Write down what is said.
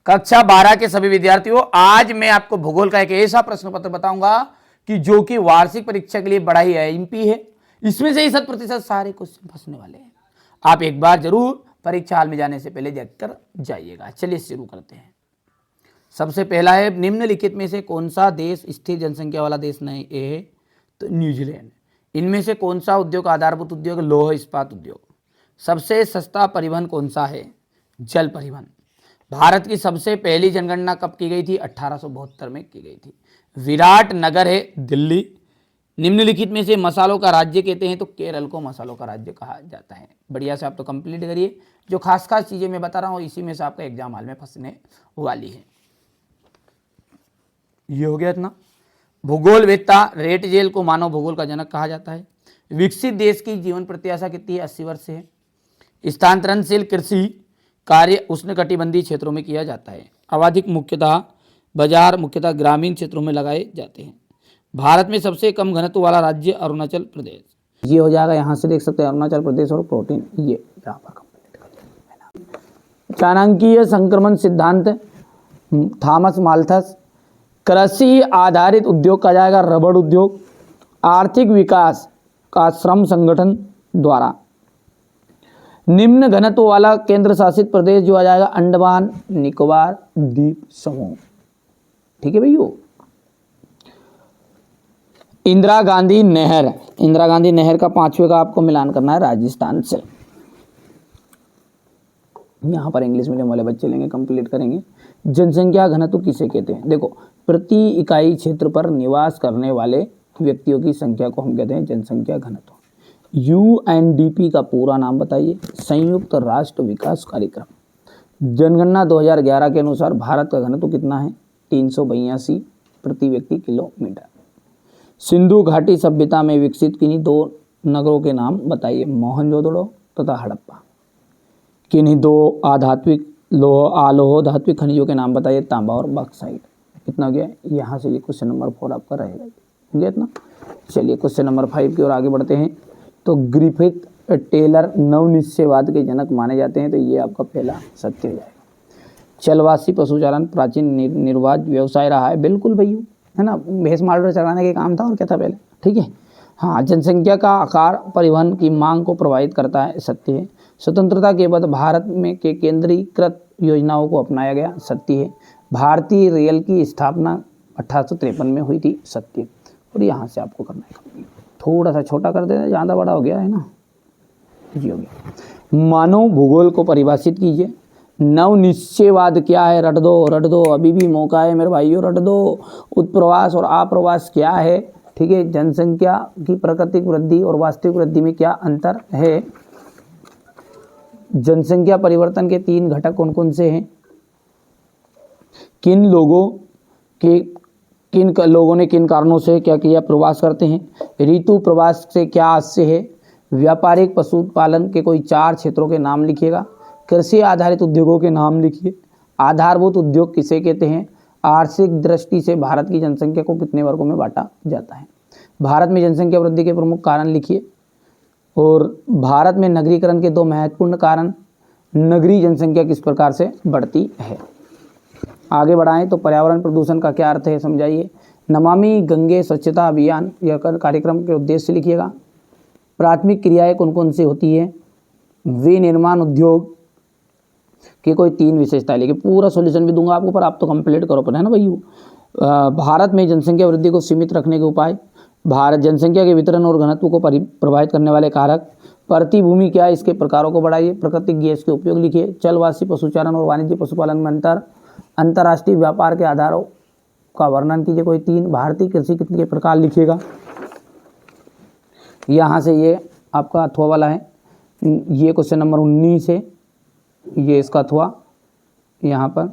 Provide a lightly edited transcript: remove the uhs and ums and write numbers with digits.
कक्षा 12 के सभी विद्यार्थियों, आज मैं आपको भूगोल का एक ऐसा प्रश्न पत्र बताऊंगा कि जो कि वार्षिक परीक्षा के लिए बड़ा ही एमपी है। इसमें से ही 100% सारे क्वेश्चन फंसने वाले हैं। आप एक बार जरूर परीक्षा हॉल में जाने से पहले देखकर जाइएगा। चलिए शुरू करते हैं। सबसे पहला है, निम्नलिखित में से कौन सा देश स्थिर जनसंख्या वाला देश नहीं है? तो न्यूजीलैंड। इनमें से कौन सा उद्योग आधारभूत उद्योग? लौह इस्पात उद्योग। सबसे सस्ता परिवहन कौन सा है? जल परिवहन। भारत की सबसे पहली जनगणना कब की गई थी? 1872 में की गई थी। विराट नगर है दिल्ली। निम्नलिखित में से मसालों का राज्य कहते हैं? तो केरल को मसालों का राज्य कहा जाता है। बढ़िया से आप तो कंप्लीट करिए। जो खास खास चीजें मैं बता रहा हूँ इसी में से आपका एग्जाम हॉल में फंसने वाली है। ये हो गया इतना। भूगोलवेत्ता रेटजेल को मानव भूगोल का जनक कहा जाता है। विकसित देश की जीवन प्रत्याशा कितनी है? 80 वर्ष है। स्थानांतरणशील कृषि कार्य उष्णकटिबंधीय क्षेत्रों में किया जाता है। आवधिक मुख्यतः बाजार मुख्यतः ग्रामीण क्षेत्रों में लगाए जाते हैं। भारत में सबसे कम घनत्व वाला राज्य अरुणाचल प्रदेश। ये हो जाएगा, यहाँ से देख सकते हैं अरुणाचल प्रदेश और प्रोटीन ये यहाँ पर कंप्लीट कर लेना। चाणक्य संक्रमण सिद्धांत, थॉमस माल्थस। कृषि आधारित उद्योग का जाएगा रबड़ उद्योग। आर्थिक विकास का श्रम संगठन द्वारा। निम्न घनत्व वाला केंद्र शासित प्रदेश जो आ जाएगा अंडमान निकोबार द्वीप समूह। ठीक है भैया। इंदिरा गांधी नहर। इंदिरा गांधी नहर का 5वें का आपको मिलान करना है राजस्थान से। यहां पर इंग्लिश मीडियम वाले बच्चे लेंगे, कंप्लीट करेंगे। जनसंख्या घनत्व किसे कहते हैं? देखो, प्रति इकाई क्षेत्र पर निवास करने वाले व्यक्तियों की संख्या को हम कहते हैं जनसंख्या घनत्व। यूएनडीपी का पूरा नाम बताइए? संयुक्त राष्ट्र विकास कार्यक्रम। जनगणना 2011 के अनुसार भारत का घनत्व कितना है? 382 प्रति व्यक्ति किलोमीटर। सिंधु घाटी सभ्यता में विकसित किन्हीं 2 नगरों के नाम बताइए? मोहनजोदड़ो तथा हड़प्पा। किन्हीं 2 आधात्विक लोह धात्विक खनिजों के नाम बताइए? तांबा और बॉक्साइट। कितना हो गया? यहाँ से ये क्वेश्चन नंबर 4 आपका रहेगा। हो गया इतना। चलिए क्वेश्चन नंबर 5 की ओर आगे बढ़ते हैं। तो ग्रिफिथ टेलर नवनिश्चयवाद के जनक माने जाते हैं, तो ये आपका पहला सत्य हो जाएगा। चलवासी पशुचारण प्राचीन निर्वाह व्यवसाय रहा है। बिल्कुल भैया, है ना, भैंस माल चराने के काम था और क्या था पहले। ठीक है। हाँ, जनसंख्या का आकार परिवहन की मांग को प्रभावित करता है। सत्य है। स्वतंत्रता के बाद भारत में के केंद्रीकृत योजनाओं को अपनाया गया। सत्य है। भारतीय रेल की स्थापना 1853 में हुई थी। सत्य। और यहाँ से आपको करना है, थोड़ा सा छोटा कर देना, ज़्यादा बड़ा हो गया है ना, जी हो गया। मानव भूगोल को परिभाषित कीजिए। नवनिश्चयवाद क्या है? रट दो, अभी भी मौका है मेरे भाइयों, रट दो। उत्प्रवास और आप्रवास क्या है? ठीक है। जनसंख्या की प्राकृतिक वृद्धि और वास्तविक वृद्धि में क्या अंतर है? जनसंख्या परिवर्तन के 3 घटक कौन कौन से हैं? किन लोगों ने किन कारणों से क्या किया? प्रवास करते हैं। ऋतु प्रवास से क्या आशय है? व्यापारिक पशुपालन के कोई 4 क्षेत्रों के नाम लिखिएगा। कृषि आधारित उद्योगों के नाम लिखिए। आधारभूत उद्योग किसे कहते हैं? आर्थिक दृष्टि से भारत की जनसंख्या को कितने वर्गों में बांटा जाता है? भारत में जनसंख्या वृद्धि के प्रमुख कारण लिखिए। और भारत में नगरीकरण के 2 महत्वपूर्ण कारण। नगरीय जनसंख्या किस प्रकार से बढ़ती है? आगे बढ़ाएं तो पर्यावरण प्रदूषण का क्या अर्थ है समझाइए। नमामि गंगे स्वच्छता अभियान यह कार्यक्रम के उद्देश्य लिखिएगा। प्राथमिक क्रियाएं कौन कौन सी होती है? विनिर्माण उद्योग की कोई 3 विशेषताएं लिखिए। पूरा सॉल्यूशन भी दूंगा आपको, पर आप तो कंप्लीट करो पर, है ना भैया। भारत में जनसंख्या वृद्धि को सीमित रखने के उपाय। भारत जनसंख्या के वितरण और घनत्व को प्रभावित करने वाले कारक। प्रतिभूमि क्या है? इसके प्रकारों को बढ़ाइए। प्राकृतिक गैस के उपयोग लिखिए। चलवासी पशुचारण और वाणिज्य पशुपालन में अंतर। अंतर्राष्ट्रीय व्यापार के आधारों का वर्णन कीजिए कोई 3। भारतीय कृषि कितने प्रकार लिखिएगा। यहाँ से ये आपका अथवा वाला है। ये क्वेश्चन नंबर 19 है, ये इसका अथवा यहाँ पर